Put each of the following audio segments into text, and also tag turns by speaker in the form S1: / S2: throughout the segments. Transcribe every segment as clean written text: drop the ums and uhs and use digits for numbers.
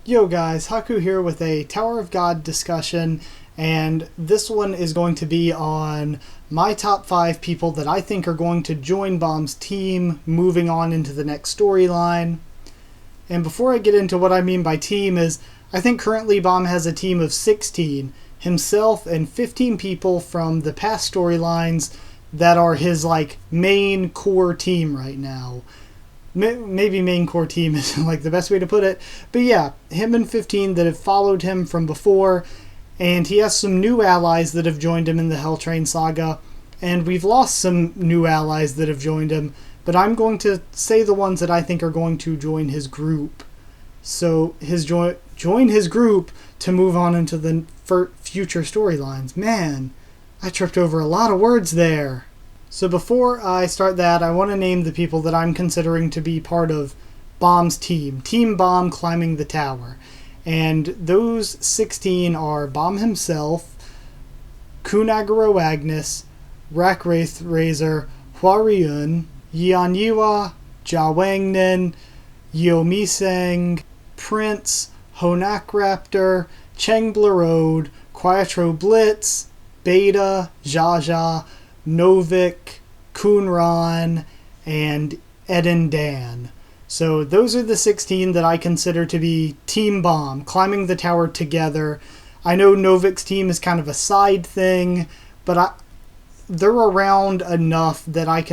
S1: Yo guys, Haku here with a Tower of God discussion, and this one is going to be on my top 5 people that I think are going to join Baam's team moving on into the next storyline. And before I get into what I mean by team is, I think currently Baam has a team of 16, himself and 15 people from the past storylines that are his main core team right now. Maybe main core team isn't the best way to put it, but yeah, him and 15 that have followed him from before, and he has some new allies that have joined him in the Hell Train saga, and we've lost some new allies that have joined him, but I'm going to say the ones that I think are going to join his group. So join his group to move on into the future storylines. Man, I tripped over a lot of words there. So before I start that, I want to name the people that I'm considering to be part of Baam's team. Team Baam climbing the tower. And those 16 are Baam himself, Kunaguro Agnes, Rakwraith Razor, Huariun, Yianyiwa, Jawangnan, Yomiseng, Prince, Honak Raptor, Cheng Blarode, Quietro Blitz, Beta, Jaja, Novik, Kunran, and Eden Dan. So those are the 16 that I consider to be Team Baam, climbing the tower together. I know Novik's team is kind of a side thing, but they're around enough that I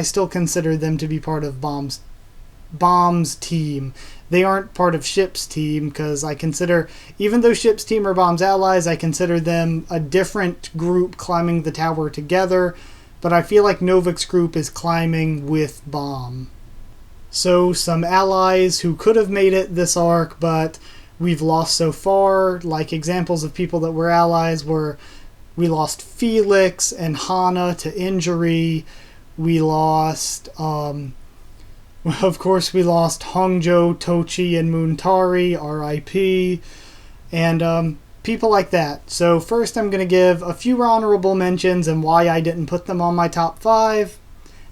S1: still consider them to be part of Baam's team. They aren't part of Ship's team because even though Ship's team are Baam's allies, I consider them a different group climbing the tower together, but I feel like Novik's group is climbing with Baam. So some allies who could have made it this arc, but we've lost so far, like examples of people that were allies were, we lost Felix and Hana to injury, we lost... of course, we lost Hongjo, Tochi, and Muntari, R.I.P., and people like that. So first I'm going to give a few honorable mentions and why I didn't put them on my top 5.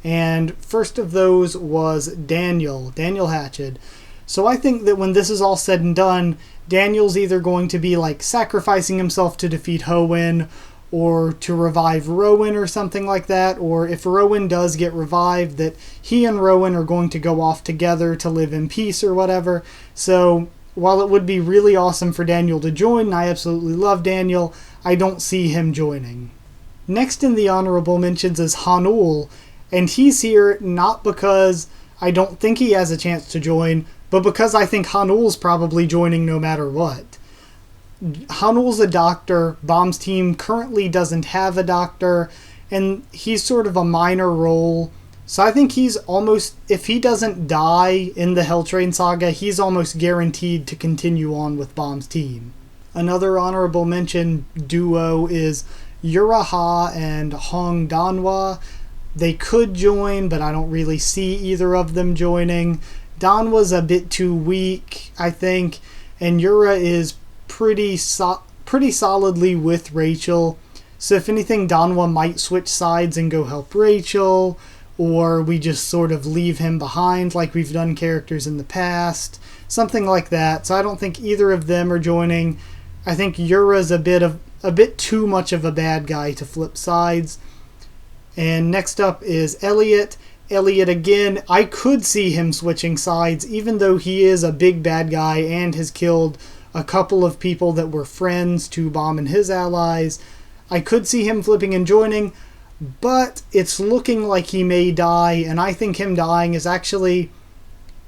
S1: And first of those was Daniel Hatched. So I think that when this is all said and done, Daniel's either going to be sacrificing himself to defeat Hoenn, or to revive Rowan or something like that, or if Rowan does get revived, that he and Rowan are going to go off together to live in peace or whatever. So while it would be really awesome for Daniel to join, and I absolutely love Daniel, I don't see him joining. Next in the honorable mentions is Hanul, and he's here not because I don't think he has a chance to join, but because I think Hanul's probably joining no matter what. Hanul's a doctor. Baam's team currently doesn't have a doctor, and he's sort of a minor role. So I think he's almost, if he doesn't die in the Hell Train saga, he's almost guaranteed to continue on with Baam's team. Another honorable mention duo is Uraha and Hong Danwa. They could join, but I don't really see either of them joining. Danwa's a bit too weak, I think, and Yura is pretty solidly with Rachel. So if anything, Danwa might switch sides and go help Rachel, or we just sort of leave him behind like we've done characters in the past. Something like that. So I don't think either of them are joining. I think Yura's a bit too much of a bad guy to flip sides. And next up is Elliot. Elliot, again, I could see him switching sides, even though he is a big bad guy and has killed a couple of people that were friends to Baam and his allies. I could see him flipping and joining, but it's looking like he may die, and I think him dying is actually...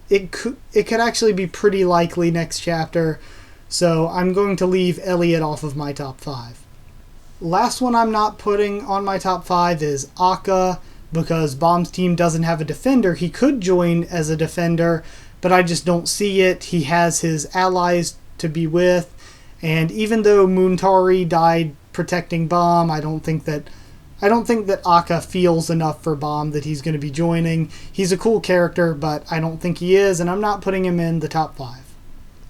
S1: It could actually be pretty likely next chapter, so I'm going to leave Elliot off of my top 5. Last one I'm not putting on my top 5 is Akka, because Baam's team doesn't have a defender. He could join as a defender, but I just don't see it. He has his allies to be with, and even though Muntari died protecting Baam, I don't think that Akka feels enough for Baam that he's going to be joining. He's a cool character, but I don't think he is, and I'm not putting him in the top 5.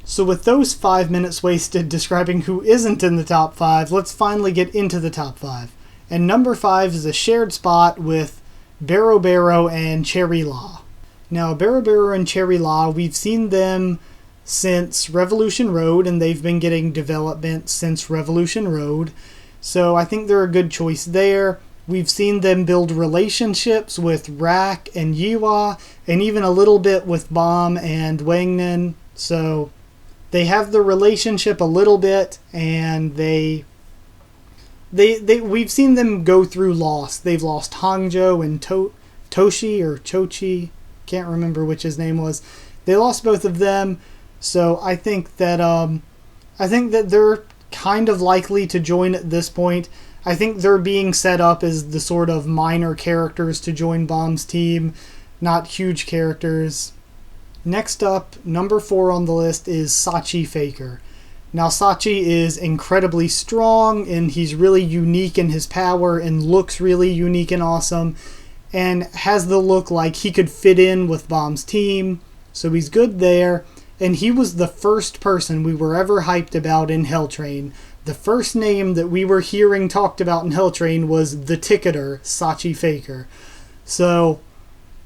S1: So with those 5 minutes wasted describing who isn't in the top 5, let's finally get into the top 5. And number 5 is a shared spot with Barrow and Cherry Law. Now, Barrow and Cherry Law, we've seen them since Revolution Road, and they've been getting development since Revolution Road. So I think they're a good choice there. We've seen them build relationships with Rak and Yiwa, and even a little bit with Baam and Wangnan. So they have the relationship a little bit, and we've seen them go through loss. They've lost Hangzhou and Toshi or Chochi, can't remember which his name was. They lost both of them, so I think that they're kind of likely to join at this point. I think they're being set up as the sort of minor characters to join Baam's team, not huge characters. Next up, number 4 on the list is Sachi Faker. Now, Sachi is incredibly strong, and he's really unique in his power, and looks really unique and awesome, and has the look like he could fit in with Baam's team, so he's good there. And he was the first person we were ever hyped about in Hell Train. The first name that we were hearing talked about in Hell Train was the ticketer, Sachi Faker. So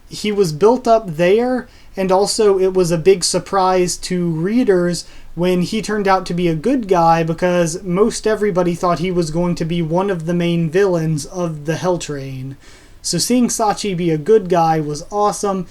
S1: he was built up there, and also it was a big surprise to readers when he turned out to be a good guy, because most everybody thought he was going to be one of the main villains of the Hell Train. So seeing Sachi be a good guy was awesome,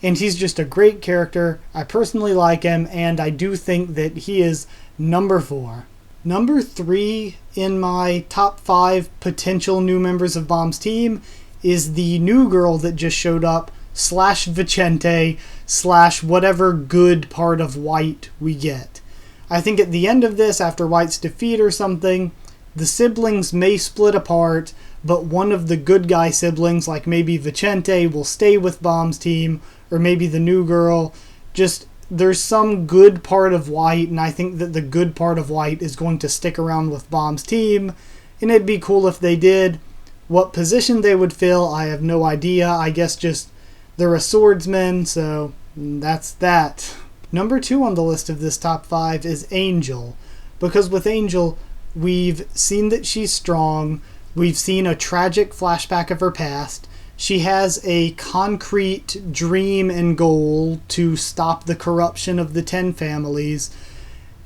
S1: and he's just a great character. I personally like him, and I do think that he is number 4. Number 3 in my top 5 potential new members of Baam's team is the new girl that just showed up, / Vicente / whatever good part of White we get. I think at the end of this, after White's defeat or something, the siblings may split apart, but one of the good guy siblings, like maybe Vicente, will stay with Baam's team, or maybe the new girl. Just, there's some good part of White, and I think that the good part of White is going to stick around with Baam's team, and it'd be cool if they did. What position they would fill, I have no idea. I guess just they're a swordsman, so that's that. Number 2 on the list of this top 5 is Angel, because with Angel, we've seen that she's strong, we've seen a tragic flashback of her past, she has a concrete dream and goal to stop the corruption of the 10 families,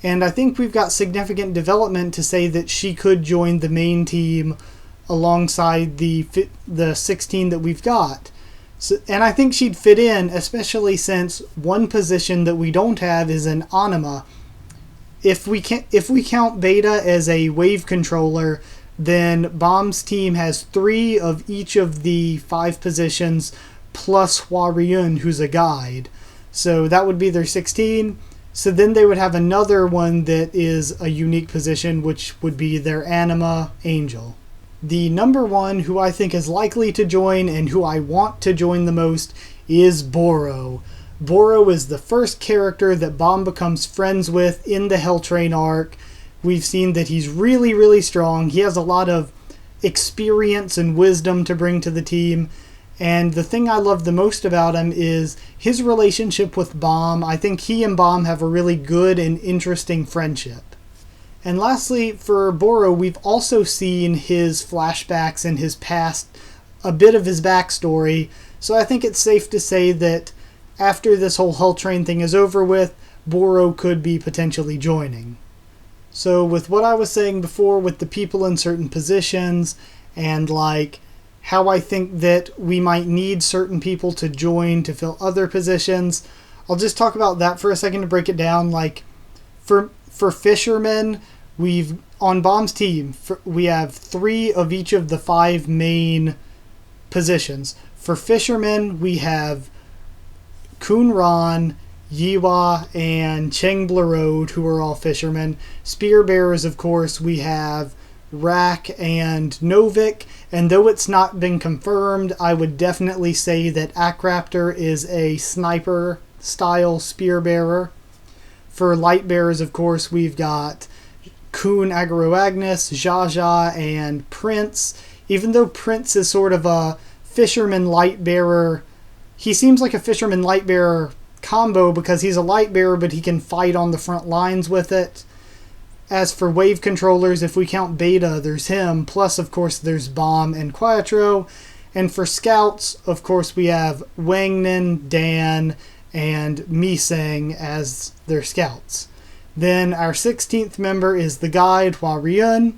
S1: and I think we've got significant development to say that she could join the main team alongside the 16 that we've got. So, and I think she'd fit in, especially since one position that we don't have is an anima. If we count Beta as a wave controller, then Baam's team has 3 of each of the 5 positions, plus Huariyun, who's a guide. So that would be their 16. So then they would have another one that is a unique position, which would be their anima, Angel. The number 1 who I think is likely to join and who I want to join the most is Boro. Boro is the first character that Baam becomes friends with in the Hell Train arc. We've seen that he's really, really strong. He has a lot of experience and wisdom to bring to the team. And the thing I love the most about him is his relationship with Baam. I think he and Baam have a really good and interesting friendship. And lastly, for Boro, we've also seen his flashbacks and his past, a bit of his backstory, so I think it's safe to say that after this whole Hell Train thing is over with, Boro could be potentially joining. So with what I was saying before with the people in certain positions, and like how I think that we might need certain people to join to fill other positions, I'll just talk about that for a second to break it down. Like, for fishermen, on Baam's team, we have 3 of each of the 5 main positions. For fishermen, we have Kunran, Yiwa, and Cheng Blarode, who are all fishermen. Spear bearers, of course, we have Rak and Novik, and though it's not been confirmed, I would definitely say that Akraptor is a sniper-style spear bearer. For light bearers, of course, we've got Kun Agro-Agnes, Jaja, and Prince. Even though Prince is sort of a fisherman light bearer, he seems like a fisherman light bearer combo because he's a light bearer, but he can fight on the front lines with it. As for wave controllers, if we count Beta, there's him, plus of course there's Baam and Quattro. And for scouts, of course, we have Wangnan, Dan, and Miseng as their scouts. Then our 16th member is the guide, Hua-Ryun.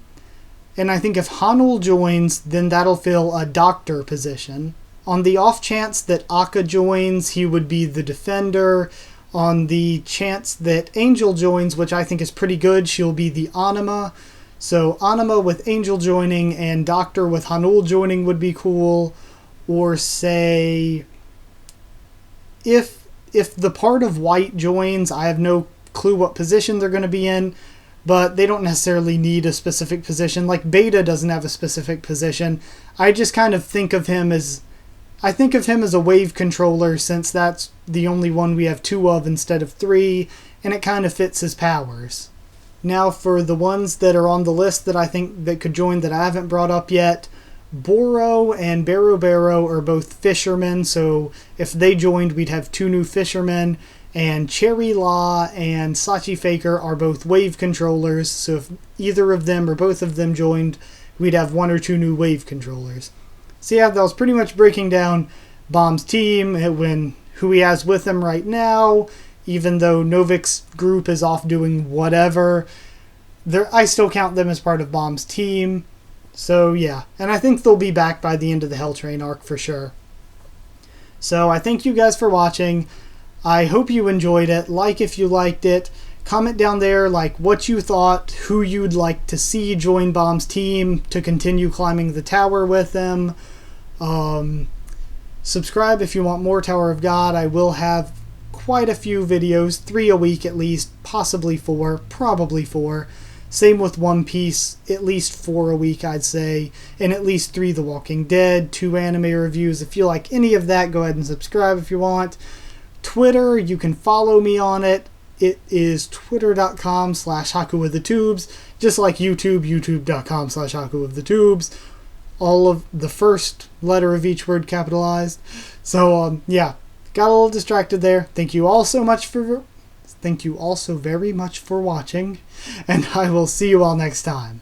S1: And I think if Hanul joins, then that'll fill a doctor position. On the off chance that Akka joins, he would be the defender. On the chance that Angel joins, which I think is pretty good, she'll be the Anima. So Anima with Angel joining and Doctor with Hanul joining would be cool. Or say, if the part of White joins, I have no clue what position they're going to be in, but they don't necessarily need a specific position. Like Beta doesn't have a specific position. I just kind of think of him as a wave controller, since that's the only one we have 2 of instead of 3, and it kind of fits his powers. Now for the ones that are on the list that I think that could join that I haven't brought up yet, Boro and Baro Baro are both fishermen, so if they joined we'd have 2 new fishermen, and Cherry La and Sachi Faker are both wave controllers, so if either of them or both of them joined, we'd have 1 or 2 new wave controllers. So yeah, that was pretty much breaking down Baam's team, who he has with him right now. Even though Novik's group is off doing whatever, I still count them as part of Baam's team. So yeah, and I think they'll be back by the end of the Hell Train arc for sure. So I thank you guys for watching. I hope you enjoyed it. Like if you liked it. Comment down there like what you thought, who you'd like to see join Baam's team to continue climbing the tower with them. Subscribe if you want more Tower of God. I will have quite a few videos, 3 a week at least, possibly 4, probably 4. Same with One Piece, at least 4 a week I'd say, and at least 3 The Walking Dead, 2 anime reviews. If you like any of that, go ahead and subscribe if you want. Twitter, you can follow me on it. It is twitter.com/HakuWithTheTubes, just like YouTube, youtube.com/HakuWithTheTubes. All of the first letter of each word capitalized. So, yeah, got a little distracted there. Thank you all so very much for watching, and I will see you all next time.